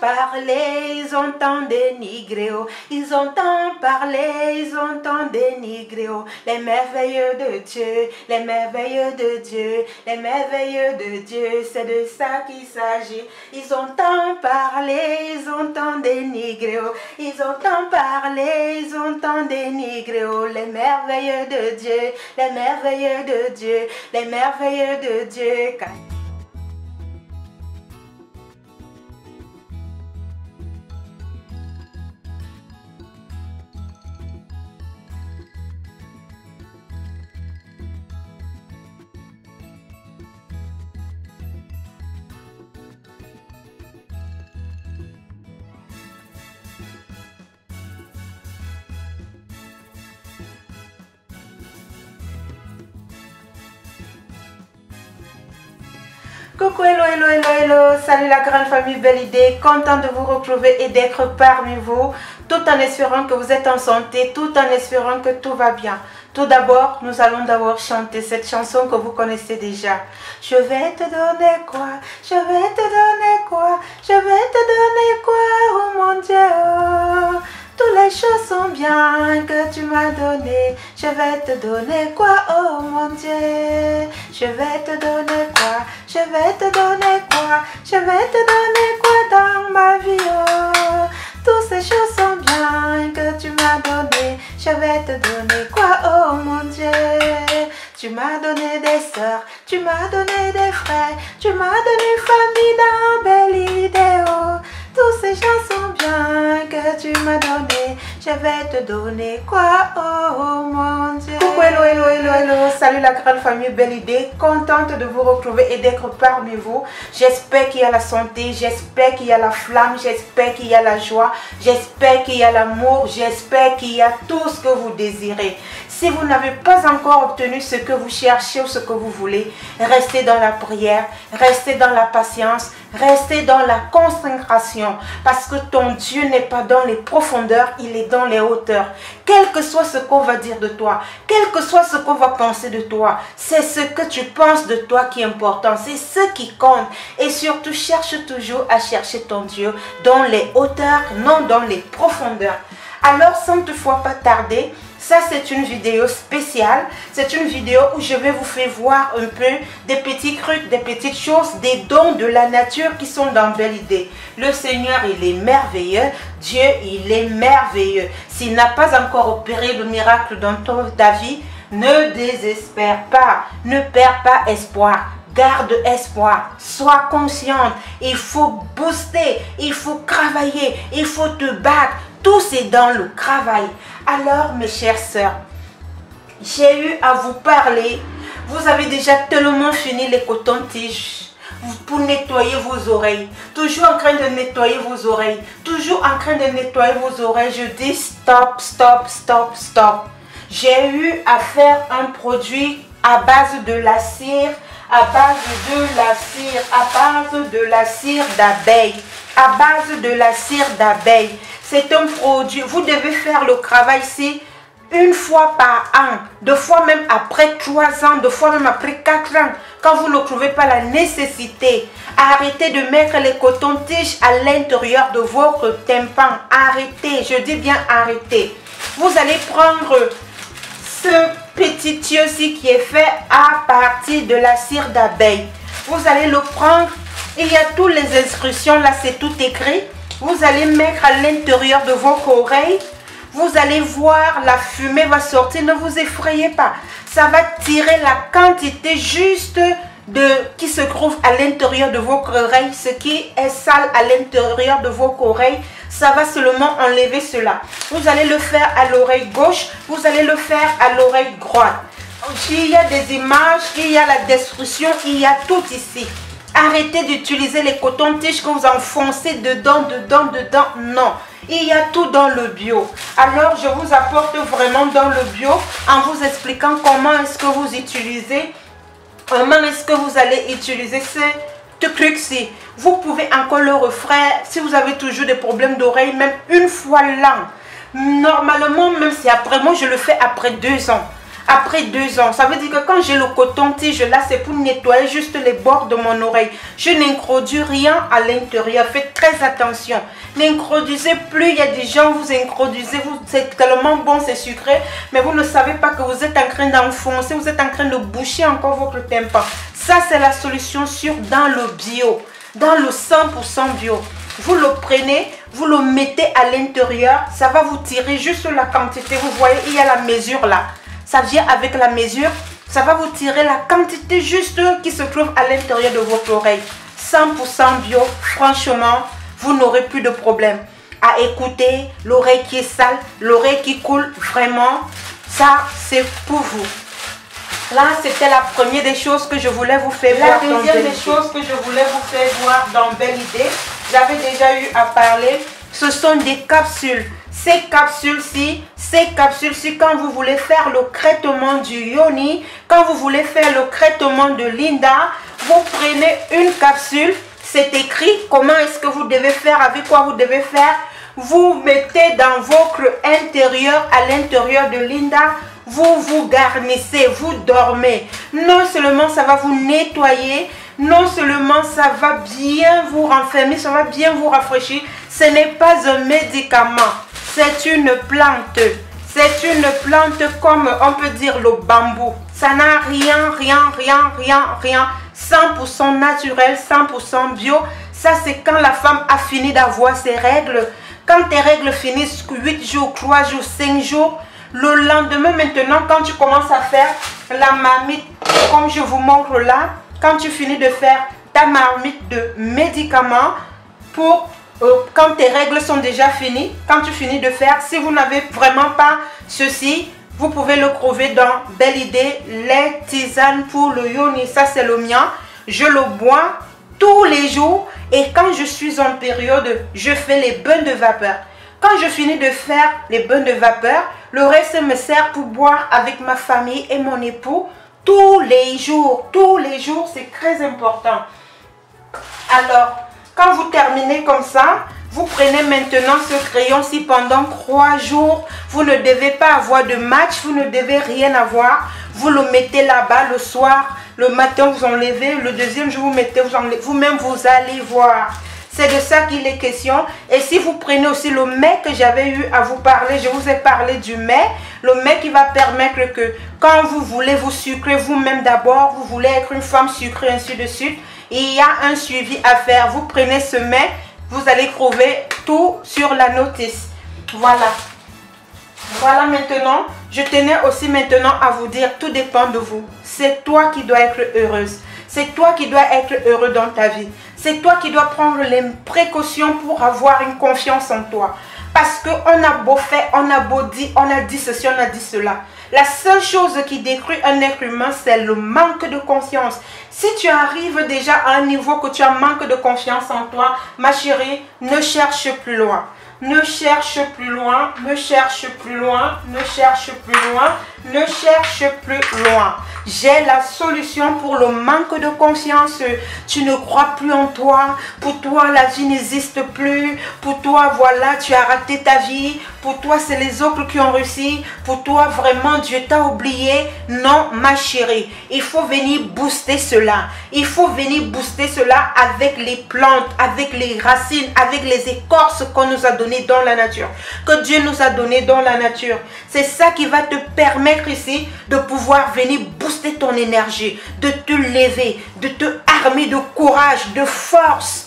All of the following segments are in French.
parler, ils ont tant dénigré, oh. Ils ont tant parlé, ils ont tant dénigré, oh. Les merveilleux de Dieu, les merveilleux de Dieu, les merveilleux de Dieu, c'est de ça qu'il s'agit. Ils ont tant parlé, ils ont tant dénigré, oh. Ils ont tant parlé, ils ont tant dénigré, oh. Les merveilleux de Dieu, les merveilleux de Dieu, les merveilleux de Dieu. Coucou, hello, hello, hello, hello, salut la grande famille Belle Idée, content de vous retrouver et d'être parmi vous, tout en espérant que vous êtes en santé, tout en espérant que tout va bien. Tout d'abord, nous allons d'abord chanter cette chanson que vous connaissez déjà. Je vais te donner quoi? Je vais te donner quoi? Je vais te donner quoi? Oh mon Dieu! Toutes les choses sont bien que tu m'as donné. Je vais te donner quoi, oh mon Dieu? Je vais te donner quoi? Je vais te donner quoi? Je vais te donner quoi dans ma vie, oh? Toutes ces choses sont bien que tu m'as donné. Je vais te donner quoi, oh mon Dieu? Tu m'as donné des sœurs, tu m'as donné des frères, tu m'as donné une famille dans Belle Idée, oh. Tous ces gens sont bien que tu m'as donné. Je vais te donner quoi, oh mon Dieu? Coucou, hello, hello, hello, hello. Salut la grande famille Belle Idée. Contente de vous retrouver et d'être parmi vous. J'espère qu'il y a la santé, j'espère qu'il y a la flamme, j'espère qu'il y a la joie, j'espère qu'il y a l'amour, j'espère qu'il y a tout ce que vous désirez. Si vous n'avez pas encore obtenu ce que vous cherchez ou ce que vous voulez, restez dans la prière, restez dans la patience, restez dans la consécration. Parce que ton Dieu n'est pas dans les profondeurs, il est dans les hauteurs. Quel que soit ce qu'on va dire de toi, quel que soit ce qu'on va penser de toi, c'est ce que tu penses de toi qui est important, c'est ce qui compte. Et surtout, cherche toujours à chercher ton Dieu dans les hauteurs, non dans les profondeurs. Alors, sans toutefois pas tarder, ça c'est une vidéo spéciale, c'est une vidéo où je vais vous faire voir un peu des petits trucs, des petites choses, des dons de la nature qui sont dans Belle Idée. Le Seigneur, il est merveilleux, Dieu, il est merveilleux. S'il n'a pas encore opéré le miracle dans ta vie, ne désespère pas, ne perds pas espoir. Garde espoir, sois consciente, il faut booster, il faut travailler, il faut te battre. Tout c'est dans le travail. Alors mes chères sœurs, j'ai eu à vous parler. Vous avez déjà tellement fini les cotons-tiges pour nettoyer vos oreilles. Toujours en train de nettoyer vos oreilles. Toujours en train de nettoyer vos oreilles. Je dis stop, stop, stop, stop. J'ai eu à faire un produit à base de la cire, à base de la cire, à base de la cire d'abeille, à base de la cire d'abeille. C'est un produit, vous devez faire le travail ici une fois par an, deux fois même après 3 ans, deux fois même après 4 ans, quand vous ne trouvez pas la nécessité. Arrêtez de mettre les cotons-tiges à l'intérieur de votre tympan. Arrêtez, je dis bien arrêtez. Vous allez prendre ce petit tuyau-ci qui est fait à partir de la cire d'abeille. Vous allez le prendre, il y a toutes les instructions, là c'est tout écrit. Vous allez mettre à l'intérieur de votre oreille. Vous allez voir, la fumée va sortir. Ne vous effrayez pas. Ça va tirer la quantité juste qui se trouve à l'intérieur de votre oreille. Ce qui est sale à l'intérieur de votre oreille, ça va seulement enlever cela. Vous allez le faire à l'oreille gauche. Vous allez le faire à l'oreille droite. Il y a des images, il y a la description, il y a tout ici. Arrêtez d'utiliser les cotons-tiges que vous enfoncez dedans. Non, il y a tout dans le bio. Alors, je vous apporte vraiment dans le bio en vous expliquant comment est-ce que vous utilisez, comment est-ce que vous allez utiliser ce truc-ci. Vous pouvez encore le refaire si vous avez toujours des problèmes d'oreille, même une fois l'an. Normalement, même si après, moi je le fais après 2 ans. après 2 ans. Ça veut dire que quand j'ai le coton-tige là, c'est pour nettoyer juste les bords de mon oreille. Je n'introduis rien à l'intérieur. Faites très attention. N'introduisez plus. Il y a des gens, vous introduisez, c'est tellement bon, c'est sucré, mais vous ne savez pas que vous êtes en train d'enfoncer, vous êtes en train de boucher encore votre tympan. Ça, c'est la solution sûre dans le bio, dans le 100% bio. Vous le prenez, vous le mettez à l'intérieur, ça va vous tirer juste la quantité. Vous voyez, il y a la mesure là. Ça vient avec la mesure, ça va vous tirer la quantité juste qui se trouve à l'intérieur de votre oreille. 100% bio, franchement, vous n'aurez plus de problème. À écouter, l'oreille qui est sale, l'oreille qui coule, vraiment, ça c'est pour vous. Là, c'était la première des choses que je voulais vous faire voir. La deuxième des choses que je voulais vous faire voir dans Belle Idée, j'avais déjà eu à parler, ce sont des capsules. Ces capsules-ci, quand vous voulez faire le traitement du yoni, quand vous voulez faire le traitement de Linda, vous prenez une capsule, c'est écrit comment est-ce que vous devez faire, avec quoi vous devez faire. Vous mettez dans votre intérieur, à l'intérieur de Linda, vous vous garnissez, vous dormez. Non seulement ça va vous nettoyer, non seulement ça va bien vous renfermer, ça va bien vous rafraîchir. Ce n'est pas un médicament, c'est une plante. C'est une plante comme on peut dire le bambou. Ça n'a rien. 100% naturel, 100% bio. Ça, c'est quand la femme a fini d'avoir ses règles. Quand tes règles finissent 8 jours, 3 jours, 5 jours, le lendemain maintenant, quand tu commences à faire la marmite, comme je vous montre là, quand tu finis de faire ta marmite de médicaments, pour quand tes règles sont déjà finies, quand tu finis de faire, si vous n'avez vraiment pas ceci, vous pouvez le trouver dans Belle Idée, les tisanes pour le yoni. Ça, c'est le mien. Je le bois tous les jours et quand je suis en période, je fais les bains de vapeur. Quand je finis de faire les bains de vapeur, le reste me sert pour boire avec ma famille et mon époux tous les jours. Tous les jours, c'est très important. Alors, quand vous terminez comme ça, vous prenez maintenant ce crayon-ci pendant 3 jours. Vous ne devez pas avoir de match, vous ne devez rien avoir. Vous le mettez là-bas le soir, le matin vous enlevez, le deuxième jour vous mettez, vous enlevez. Vous-même vous allez voir. C'est de ça qu'il est question. Et si vous prenez aussi le mets que j'avais eu à vous parler, je vous ai parlé du mets. Le mets qui va permettre que quand vous voulez vous sucrer vous-même d'abord, vous voulez être une femme sucrée, ainsi de suite. Il y a un suivi à faire. Vous prenez ce mets, vous allez trouver tout sur la notice. Voilà. Voilà maintenant. Je tenais aussi maintenant à vous dire, tout dépend de vous. C'est toi qui dois être heureuse. C'est toi qui dois être heureux dans ta vie. C'est toi qui dois prendre les précautions pour avoir une confiance en toi. Parce qu'on a beau faire, on a beau dire, on a dit ceci, on a dit cela. La seule chose qui détruit un être humain, c'est le manque de confiance. Si tu arrives déjà à un niveau que tu as manque de confiance en toi, ma chérie, ne cherche plus loin. Ne cherche plus loin, ne cherche plus loin, ne cherche plus loin, ne cherche plus loin. J'ai la solution pour le manque de confiance. Tu ne crois plus en toi. Pour toi, la vie n'existe plus. Pour toi, voilà, tu as raté ta vie. Pour toi, c'est les autres qui ont réussi. Pour toi, vraiment, Dieu t'a oublié. Non, ma chérie, il faut venir booster cela. Il faut venir booster cela avec les plantes, avec les racines, avec les écorces qu'on nous a données dans la nature. Que Dieu nous a données dans la nature. C'est ça qui va te permettre ici de pouvoir venir booster ton énergie, de te lever, de te armer de courage, de force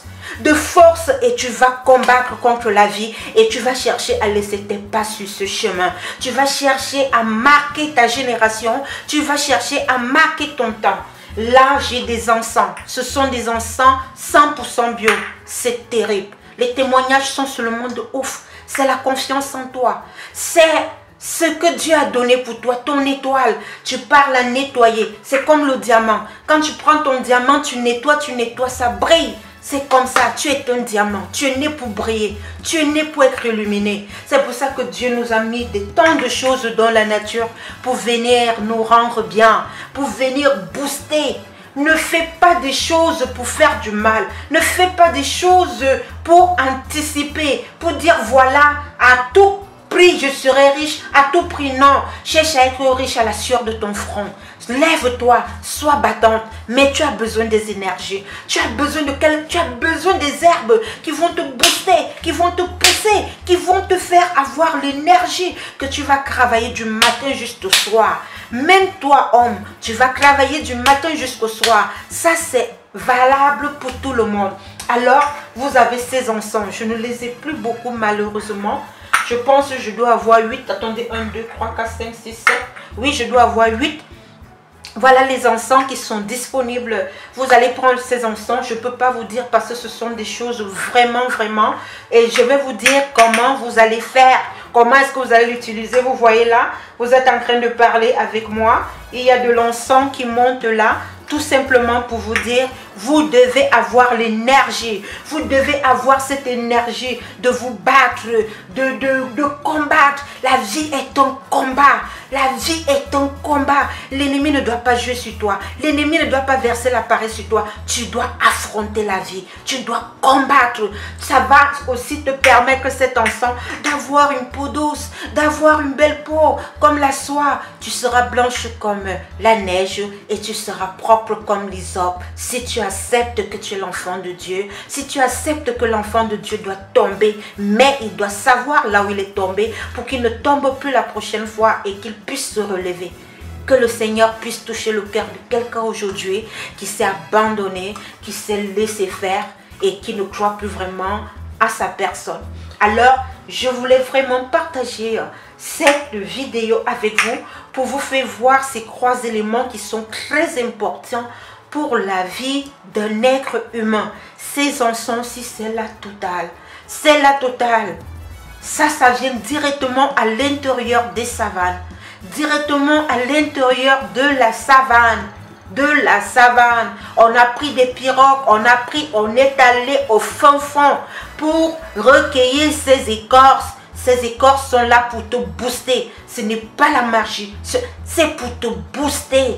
et tu vas combattre contre la vie et tu vas chercher à laisser tes pas sur ce chemin. Tu vas chercher à marquer ta génération, tu vas chercher à marquer ton temps. Là, j'ai des encens. Ce sont des encens 100% bio. C'est terrible. Les témoignages sont seulement de ouf. C'est la confiance en toi. C'est ce que Dieu a donné pour toi, ton étoile. Tu parles à nettoyer. C'est comme le diamant. Quand tu prends ton diamant, tu nettoies, ça brille. C'est comme ça, tu es un diamant. Tu es né pour briller. Tu es né pour être illuminé. C'est pour ça que Dieu nous a mis tant de choses dans la nature pour venir nous rendre bien, pour venir booster. Ne fais pas des choses pour faire du mal. Ne fais pas des choses pour anticiper, pour dire voilà à tout prie, je serai riche à tout prix. Non, cherche à être riche à la sueur de ton front. Lève-toi, sois battante, mais tu as besoin des énergies. Tu as besoin des herbes qui vont te booster, qui vont te pousser, qui vont te faire avoir l'énergie que tu vas travailler du matin jusqu'au soir. Même toi, homme, tu vas travailler du matin jusqu'au soir. Ça, c'est valable pour tout le monde. Alors, vous avez ces encens. Je ne les ai plus beaucoup, malheureusement. Je pense que je dois avoir 8. Attendez, 1, 2, 3, 4, 5, 6, 7. Oui, je dois avoir 8. Voilà les encens qui sont disponibles. Vous allez prendre ces encens. Je ne peux pas vous dire parce que ce sont des choses vraiment. Et je vais vous dire comment vous allez faire. Comment est-ce que vous allez l'utiliser. Vous voyez là, vous êtes en train de parler avec moi. Il y a de l'encens qui monte là. Tout simplement pour vous dire, vous devez avoir l'énergie. Vous devez avoir cette énergie de vous battre, de combattre. La vie est un combat. La vie est un combat. L'ennemi ne doit pas jouer sur toi. L'ennemi ne doit pas verser l'appareil sur toi. Tu dois affronter la vie. Tu dois combattre. Ça va aussi te permettre, cet encens, d'avoir une peau douce, d'avoir une belle peau comme la soie. Tu seras blanche comme la neige et tu seras propre comme l'hysope. Si tu acceptes que tu es l'enfant de Dieu, si tu acceptes que l'enfant de Dieu doit tomber, mais il doit savoir là où il est tombé pour qu'il ne tombe plus la prochaine fois et qu'il puisse se relever. Que le Seigneur puisse toucher le cœur de quelqu'un aujourd'hui qui s'est abandonné, qui s'est laissé faire et qui ne croit plus vraiment à sa personne. Alors, je voulais vraiment partager cette vidéo avec vous pour vous faire voir ces 3 éléments qui sont très importants pour la vie d'un être humain. Ces encens-ci, c'est la totale. C'est la totale. Ça vient directement à l'intérieur des savanes. Directement à l'intérieur de la savane. On a pris des pirogues, on est allé au fin fond pour recueillir ces écorces. Ces écorces sont là pour te booster. Ce n'est pas la magie, c'est pour te booster.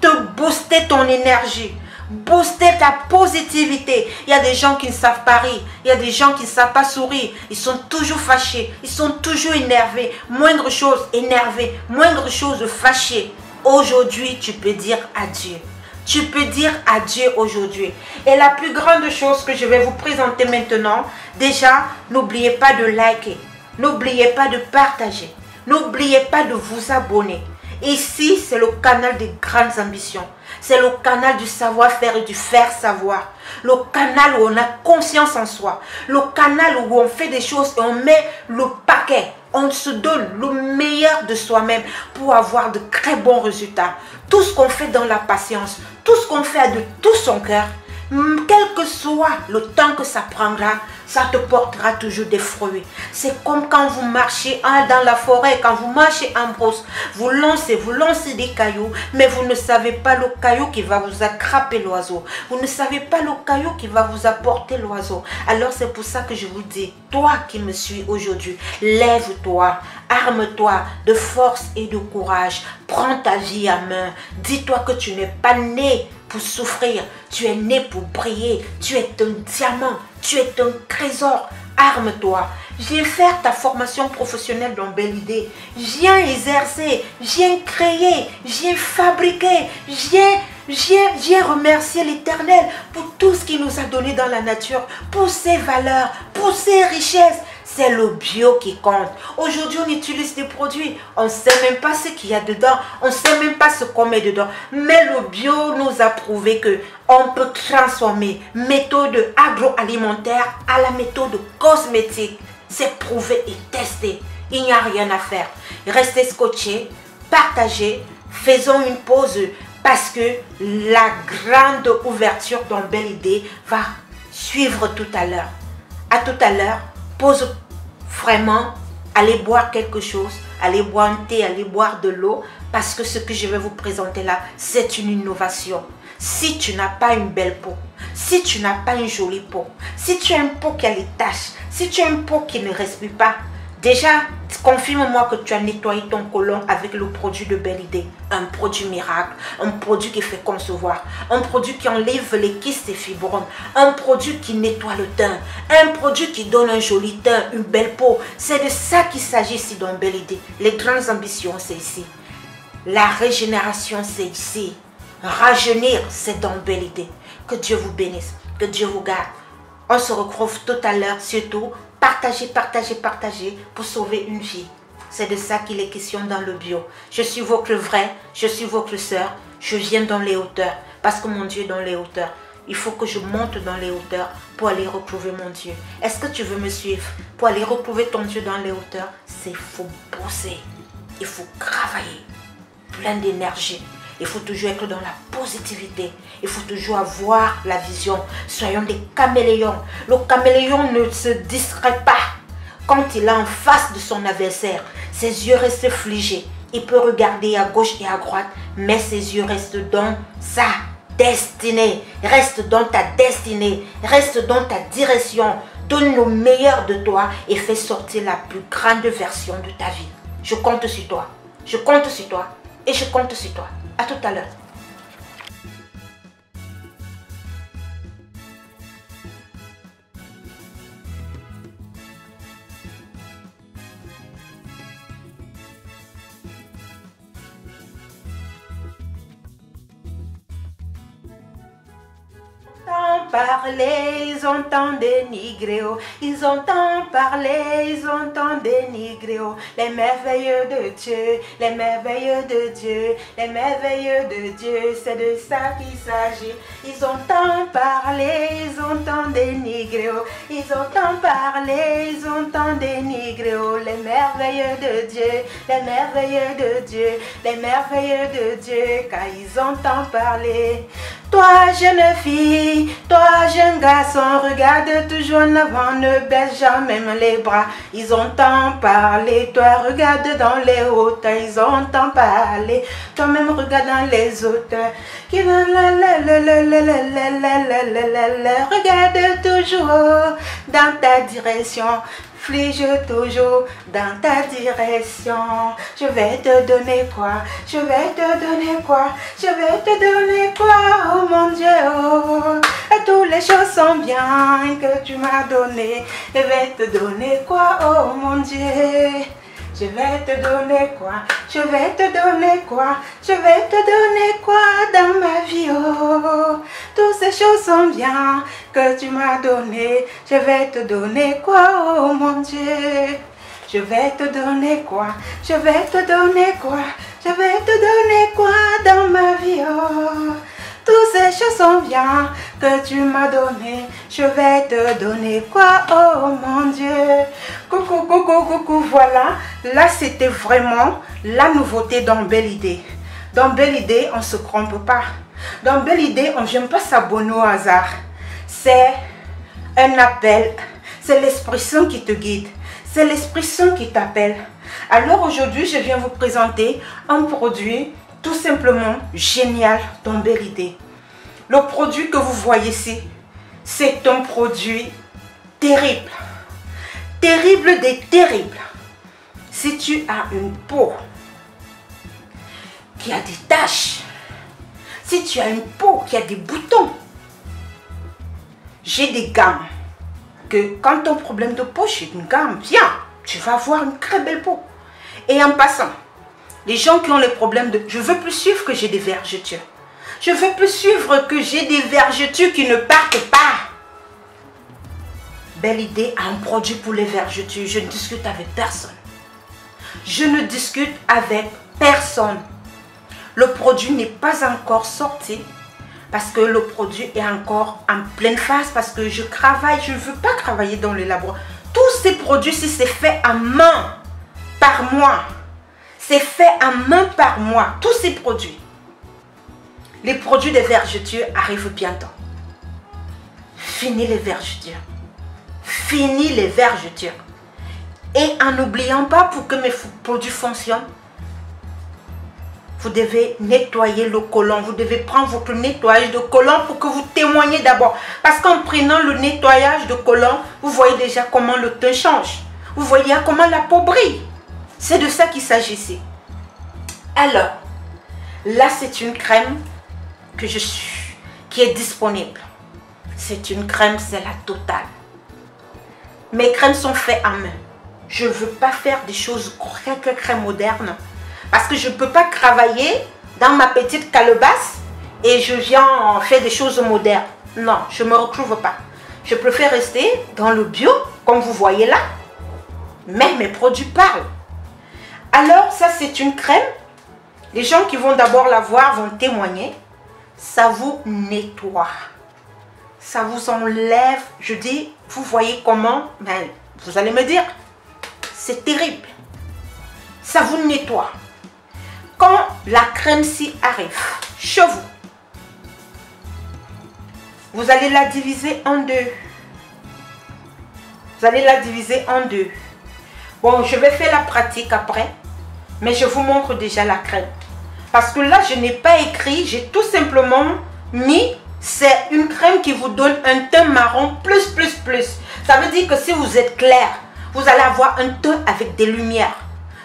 Te booster ton énergie. Booster ta positivité. Il y a des gens qui ne savent pas rire. Il y a des gens qui ne savent pas sourire. Ils sont toujours fâchés. Ils sont toujours énervés. Moindre chose énervé. Moindre chose fâché. Aujourd'hui, tu peux dire adieu. Tu peux dire adieu aujourd'hui. Et la plus grande chose que je vais vous présenter maintenant, déjà, n'oubliez pas de liker. N'oubliez pas de partager. N'oubliez pas de vous abonner. Ici, c'est le canal des grandes ambitions. C'est le canal du savoir-faire et du faire savoir. Le canal où on a conscience en soi. Le canal où on fait des choses et on met le paquet. On se donne le meilleur de soi-même pour avoir de très bons résultats. Tout ce qu'on fait dans la patience, tout ce qu'on fait de tout son cœur, quel que soit le temps que ça prendra, ça te portera toujours des fruits. C'est comme quand vous marchez dans la forêt, quand vous marchez en brousse, vous lancez des cailloux, mais vous ne savez pas le caillou qui va vous attraper l'oiseau. Vous ne savez pas le caillou qui va vous apporter l'oiseau. Alors c'est pour ça que je vous dis, toi qui me suis aujourd'hui, lève-toi, arme-toi de force et de courage. Prends ta vie à main. Dis-toi que tu n'es pas né pour souffrir, tu es né pour briller, tu es un diamant, tu es un trésor. Arme-toi, viens faire ta formation professionnelle dans Belle Idée, viens exercer, viens créer, viens fabriquer, viens remercier l'Éternel pour tout ce qu'il nous a donné dans la nature, pour ses valeurs, pour ses richesses. C'est le bio qui compte. Aujourd'hui, on utilise des produits. On ne sait même pas ce qu'il y a dedans. On ne sait même pas ce qu'on met dedans. Mais le bio nous a prouvé qu'on peut transformer méthode agroalimentaire à la méthode cosmétique. C'est prouvé et testé. Il n'y a rien à faire. Restez scotchés, partagez, faisons une pause parce que la grande ouverture dans Belle Idée va suivre tout à l'heure. À tout à l'heure. Pause vraiment, allez boire quelque chose, allez boire un thé, allez boire de l'eau, parce que ce que je vais vous présenter là, c'est une innovation. Si tu n'as pas une belle peau, si tu n'as pas une jolie peau, si tu as une peau qui a les taches, si tu as une peau qui ne respire pas, Déjà, confirme-moi que tu as nettoyé ton côlon avec le produit de Belle Idée. Un produit miracle, un produit qui fait concevoir, un produit qui enlève les kystes et fibromes, un produit qui nettoie le teint, un produit qui donne un joli teint, une belle peau. C'est de ça qu'il s'agit ici dans Belle Idée. Les grandes ambitions, c'est ici. La régénération, c'est ici. Rajeunir, c'est dans Belle Idée. Que Dieu vous bénisse, que Dieu vous garde. On se retrouve tout à l'heure, surtout. Partagez, partagez, partagez pour sauver une vie. C'est de ça qu'il est question dans le bio. Je suis votre vrai, je suis votre sœur. Je viens dans les hauteurs parce que mon Dieu est dans les hauteurs. Il faut que je monte dans les hauteurs pour aller retrouver mon Dieu. Est-ce que tu veux me suivre? Pour aller retrouver ton Dieu dans les hauteurs, c'est faut bosser. Il faut travailler. Plein d'énergie. Il faut toujours être dans la positivité. Il faut toujours avoir la vision. Soyons des caméléons. Le caméléon ne se distrait pas quand il est en face de son adversaire. Ses yeux restent figés. Il peut regarder à gauche et à droite, mais ses yeux restent dans sa destinée. Reste dans ta destinée. Reste dans ta direction. Donne le meilleur de toi et fais sortir la plus grande version de ta vie. Je compte sur toi. Je compte sur toi. Et je compte sur toi. À tout à l'heure. Ils ont tant dénigré, ils ont tant parlé, ils ont tant dénigré, les merveilleux de Dieu, les merveilleux de Dieu, les merveilleux de Dieu, c'est de ça qu'il s'agit. Ils ont tant parlé, ils ont tant dénigré, ils ont tant parlé, ils ont tant dénigré, les merveilleux de Dieu, les merveilleux de Dieu, les merveilleux de Dieu, car ils ont tant parlé. Toi jeune fille, toi jeune garçon, regarde toujours en avant, ne baisse jamais les bras. Ils ont tant parlé, toi regarde dans les hauteurs, ils ont tant parlé. Toi-même regarde dans les hauteurs. Regarde toujours dans ta direction. Flige toujours dans ta direction. Je vais te donner quoi? Je vais te donner quoi? Je vais te donner quoi? Oh mon Dieu, oh. Et toutes les choses sont bien que tu m'as donné. Je vais te donner quoi? Oh mon Dieu. Je vais te donner quoi? Je vais te donner quoi? Je vais te donner quoi dans ma vie? Oh, toutes ces choses sont bien que tu m'as donné. Je vais te donner quoi? Oh mon Dieu. Je vais te donner quoi? Je vais te donner quoi? Je vais te donner quoi dans ma vie? Oh, toutes ces choses sont bien que tu m'as donné. Je vais te donner quoi? Oh mon Dieu. Coucou, coucou, coucou, voilà. Là, c'était vraiment la nouveauté dans Belle Idée. Dans Belle Idée, on ne se trompe pas. Dans Belle Idée, on ne vient pas s'abonner au hasard. C'est un appel. C'est l'Esprit Saint qui te guide. C'est l'Esprit Saint qui t'appelle. Alors aujourd'hui, je viens vous présenter un produit tout simplement génial dans Belle Idée. Le produit que vous voyez ici, c'est un produit terrible. Terrible des terribles. Si tu as une peau qui a des taches, si tu as une peau qui a des boutons, j'ai des gammes que quand ton problème de peau, j'ai une gamme, viens, tu vas avoir une très belle peau. Et en passant, les gens qui ont les problèmes de... Je veux plus suivre que j'ai des vergetures. Je veux plus suivre que j'ai des vergetures qui ne partent pas. Belle Idée a un produit pour les vergetures. Je ne discute avec personne. Je ne discute avec personne. Le produit n'est pas encore sorti parce que le produit est encore en pleine phase, parce que je travaille, je ne veux pas travailler dans les laboratoires. Tous ces produits-ci, c'est fait à main par moi. C'est fait à main par moi. Tous ces produits. Les produits des vergetures arrivent bientôt. Fini les vergetures. Fini les vergetures. Et en n'oubliant pas, pour que mes produits fonctionnent, vous devez nettoyer le côlon. Vous devez prendre votre nettoyage de côlon pour que vous témoignez d'abord. Parce qu'en prenant le nettoyage de côlon, vous voyez déjà comment le teint change. Vous voyez comment la peau brille. C'est de ça qu'il s'agissait. Alors, là c'est une crème qui est disponible. C'est une crème, c'est la totale. Mes crèmes sont faites à main. Je ne veux pas faire des choses quelques crèmes modernes. Parce que je ne peux pas travailler dans ma petite calebasse et je viens faire des choses modernes. Non, je ne me retrouve pas. Je préfère rester dans le bio, comme vous voyez là. Mais mes produits parlent. Alors, ça c'est une crème. Les gens qui vont d'abord la voir vont témoigner. Ça vous nettoie. Ça vous enlève. Je dis, vous voyez comment? Ben, vous allez me dire, c'est terrible. Ça vous nettoie. Quand la crème s'y arrive, chez vous, vous allez la diviser en deux. Vous allez la diviser en deux. Bon, je vais faire la pratique après. Mais je vous montre déjà la crème. Parce que là, je n'ai pas écrit. J'ai tout simplement mis. C'est une crème qui vous donne un teint marron plus. Ça veut dire que si vous êtes clair, vous allez avoir un teint avec des lumières.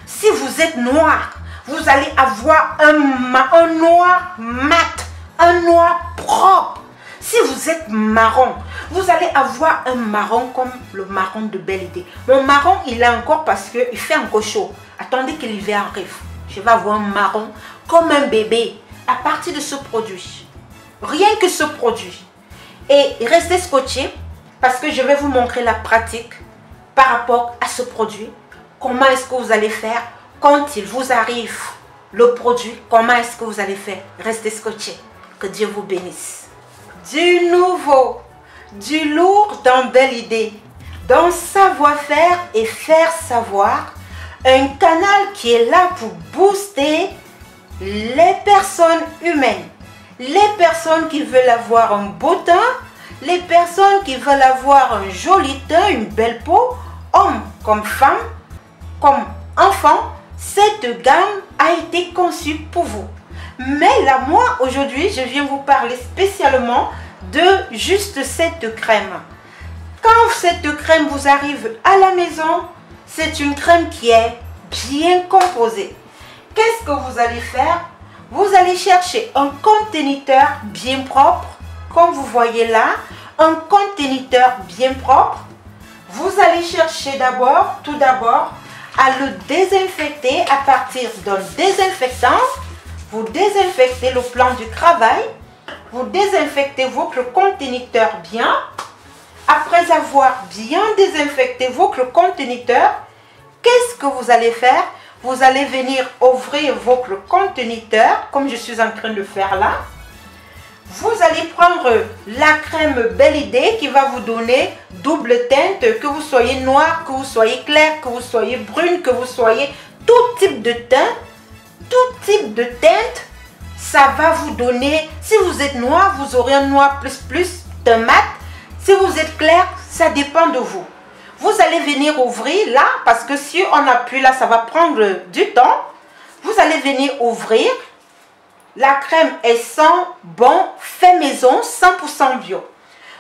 Si vous êtes noir, vous allez avoir un noir mat. Un noir propre. Si vous êtes marron, vous allez avoir un marron comme le marron de Belle Idée. Mon marron, il est encore parce qu'il fait encore chaud. Attendez que l'hiver arrive. Je vais avoir un marron comme un bébé à partir de ce produit. Rien que ce produit. Et restez scotchés parce que je vais vous montrer la pratique par rapport à ce produit. Comment est-ce que vous allez faire quand il vous arrive le produit? Comment est-ce que vous allez faire? Restez scotchés. Que Dieu vous bénisse. Du nouveau, du lourd dans Belle Idée, dans savoir-faire et faire savoir, un canal qui est là pour booster les personnes humaines, les personnes qui veulent avoir un beau teint, les personnes qui veulent avoir un joli teint, une belle peau, hommes comme femmes, comme enfants. Cette gamme a été conçue pour vous. Mais là, moi, aujourd'hui, je viens vous parler spécialement de juste cette crème. Quand cette crème vous arrive à la maison, c'est une crème qui est bien composée. Qu'est-ce que vous allez faire? Vous allez chercher un conteneur bien propre, comme vous voyez là, un conteneur bien propre. Vous allez chercher tout d'abord, à le désinfecter à partir d'un désinfectant. Vous désinfectez le plan du travail. Vous désinfectez votre conteneur bien. Après avoir bien désinfecté votre conteneur, qu'est-ce que vous allez faire? Vous allez venir ouvrir votre conteneur, comme je suis en train de faire là. Vous allez prendre la crème Belle Idée qui va vous donner double teinte, que vous soyez noir, que vous soyez clair, que vous soyez brune, que vous soyez tout type de teint. Tout type de teinte, ça va vous donner, si vous êtes noir, vous aurez un noir plus, teint mat. Si vous êtes clair, ça dépend de vous. Vous allez venir ouvrir là, parce que si on appuie là, ça va prendre du temps. Vous allez venir ouvrir. La crème est sans bon, fait maison, 100% bio.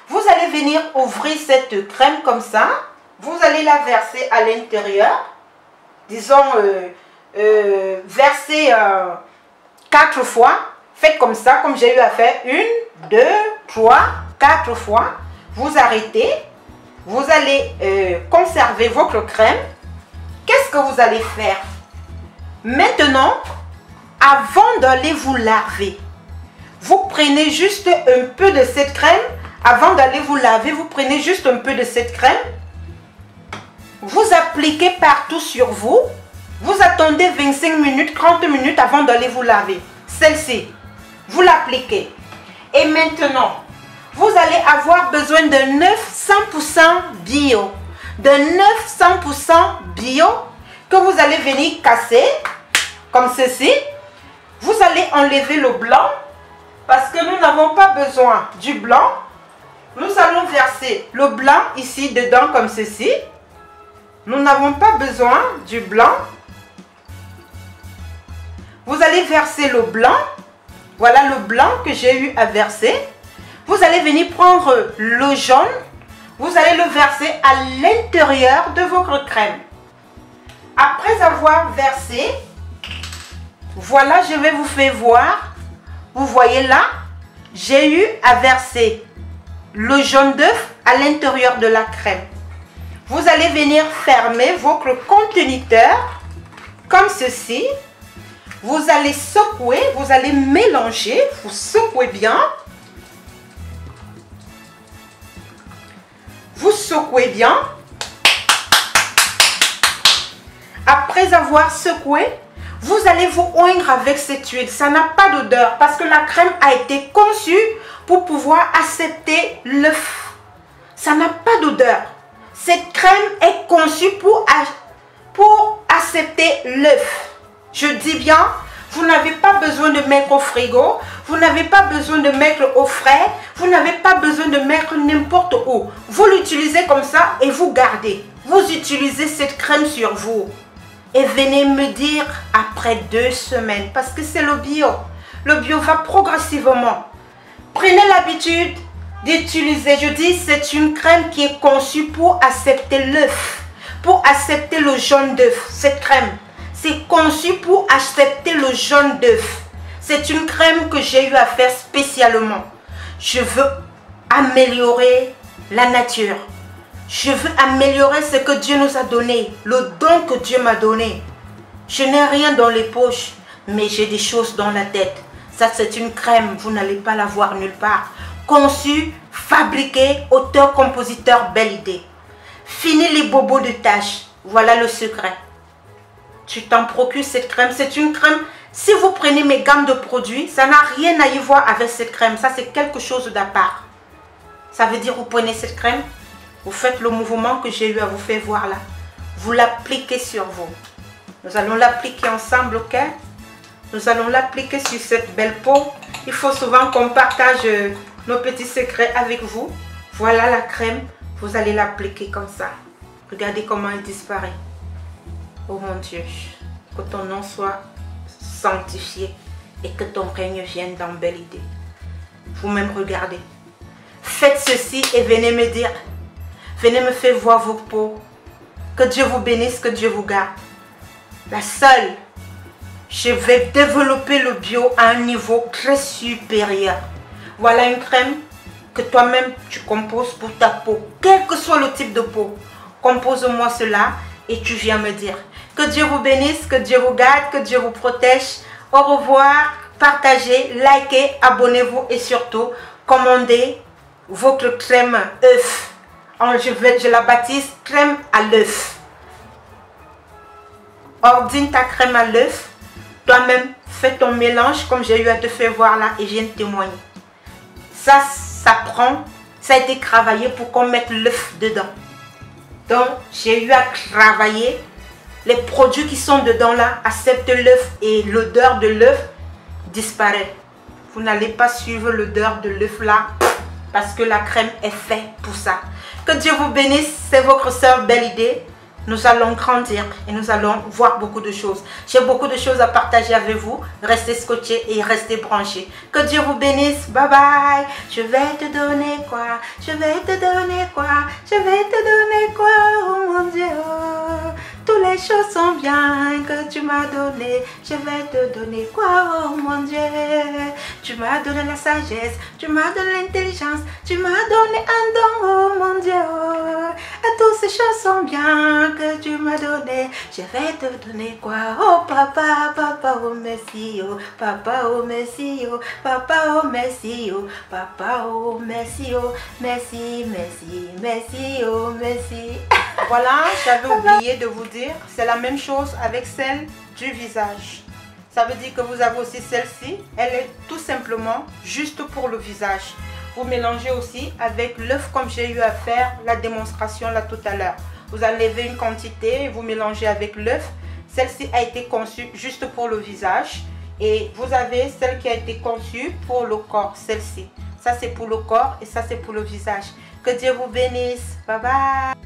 Vous allez venir ouvrir cette crème comme ça. Vous allez la verser à l'intérieur. Disons... versez 4 fois. Faites comme ça, comme j'ai eu à faire 1, 2, 3, 4 fois. Vous arrêtez. Vous allez conserver votre crème. Qu'est-ce que vous allez faire? Maintenant, avant d'aller vous laver, vous prenez juste un peu de cette crème. Avant d'aller vous laver, vous prenez juste un peu de cette crème. Vous appliquez partout sur vous. Vous attendez 25 minutes, 30 minutes avant d'aller vous laver. Celle-ci, vous l'appliquez. Et maintenant, vous allez avoir besoin d'un œuf 100% bio. D'un œuf 100% bio que vous allez venir casser comme ceci. Vous allez enlever le blanc parce que nous n'avons pas besoin du blanc. Nous allons verser le blanc ici dedans comme ceci. Nous n'avons pas besoin du blanc. Vous allez verser le blanc. Voilà le blanc que j'ai eu à verser. Vous allez venir prendre le jaune. vous allez le verser à l'intérieur de votre crème. Après avoir versé, voilà, je vais vous faire voir. Vous voyez là, j'ai eu à verser le jaune d'œuf à l'intérieur de la crème. Vous allez venir fermer votre conteneur comme ceci. Vous allez secouer, vous allez mélanger, vous secouez bien. Vous secouez bien. Après avoir secoué, vous allez vous oindre avec cette huile. Ça n'a pas d'odeur parce que la crème a été conçue pour pouvoir accepter l'œuf. Ça n'a pas d'odeur. Cette crème est conçue pour accepter l'œuf. Je dis bien, vous n'avez pas besoin de mettre au frigo, vous n'avez pas besoin de mettre au frais, vous n'avez pas besoin de mettre n'importe où. Vous l'utilisez comme ça et vous gardez. Vous utilisez cette crème sur vous. Et venez me dire après 2 semaines, parce que c'est le bio. Le bio va progressivement. Prenez l'habitude d'utiliser, je dis, c'est une crème qui est conçue pour accepter l'œuf, pour accepter le jaune d'œuf. Cette crème, c'est conçu pour accepter le jaune d'œuf. C'est une crème que j'ai eu à faire spécialement. Je veux améliorer la nature. Je veux améliorer ce que Dieu nous a donné, le don que Dieu m'a donné. Je n'ai rien dans les poches, mais j'ai des choses dans la tête. Ça, c'est une crème, vous n'allez pas la voir nulle part. Conçue, fabriquée, auteur, compositeur, belle idée. Fini les bobos de taches. Voilà le secret. Tu t'en procures cette crème. C'est une crème, si vous prenez mes gammes de produits, ça n'a rien à y voir avec cette crème. Ça, c'est quelque chose d'à part. Ça veut dire, vous prenez cette crème, vous faites le mouvement que j'ai eu à vous faire voir là. Vous l'appliquez sur vous. Nous allons l'appliquer ensemble, ok? Nous allons l'appliquer sur cette belle peau. Il faut souvent qu'on partage nos petits secrets avec vous. Voilà la crème. Vous allez l'appliquer comme ça. Regardez comment elle disparaît. Oh mon Dieu. Que ton nom soit sanctifié et que ton règne vienne dans belle idée. Vous-même regardez. Faites ceci et venez me dire. Venez me faire voir vos peaux. Que Dieu vous bénisse, que Dieu vous garde. La seule, je vais développer le bio à un niveau très supérieur. Voilà une crème que toi-même tu composes pour ta peau. Quel que soit le type de peau. Compose-moi cela et tu viens me dire. Que Dieu vous bénisse, que Dieu vous garde, que Dieu vous protège. Au revoir, partagez, likez, abonnez-vous et surtout, commandez votre crème œuf. Je la baptise crème à l'œuf. Ordine ta crème à l'œuf. Toi-même, fais ton mélange comme j'ai eu à te faire voir là et viens témoigner. Ça a été travaillé pour qu'on mette l'œuf dedans. Donc, j'ai eu à travailler. Les produits qui sont dedans là acceptent l'œuf et l'odeur de l'œuf disparaît. Vous n'allez pas suivre l'odeur de l'œuf là parce que la crème est faite pour ça. Que Dieu vous bénisse, c'est votre sœur Belle Idée. Nous allons grandir et nous allons voir beaucoup de choses. J'ai beaucoup de choses à partager avec vous. Restez scotchés et restez branchés. Que Dieu vous bénisse. Bye bye. Je vais te donner quoi? Je vais te donner quoi? Je vais te donner quoi? Oh mon Dieu. Toutes les choses sont bien que tu m'as donné. Je vais te donner quoi? Oh mon Dieu. Tu m'as donné la sagesse. Tu m'as donné l'intelligence. Tu m'as donné un don. Oh mon Dieu. Et toutes ces choses sont bien que tu m'as donné. Je vais te donner quoi? Oh papa, papa, oh merci, oh papa, oh merci, oh papa, oh merci, oh papa, oh merci, oh merci, merci, merci, oh merci. Voilà, j'avais oublié de vous dire, c'est la même chose avec celle du visage. Ça veut dire que vous avez aussi celle-ci, elle est tout simplement juste pour le visage. Vous mélangez aussi avec l'œuf comme j'ai eu à faire la démonstration là tout à l'heure. Vous enlevez une quantité et vous mélangez avec l'œuf. Celle-ci a été conçue juste pour le visage. Et vous avez celle qui a été conçue pour le corps, celle-ci. Ça c'est pour le corps et ça c'est pour le visage. Que Dieu vous bénisse. Bye bye.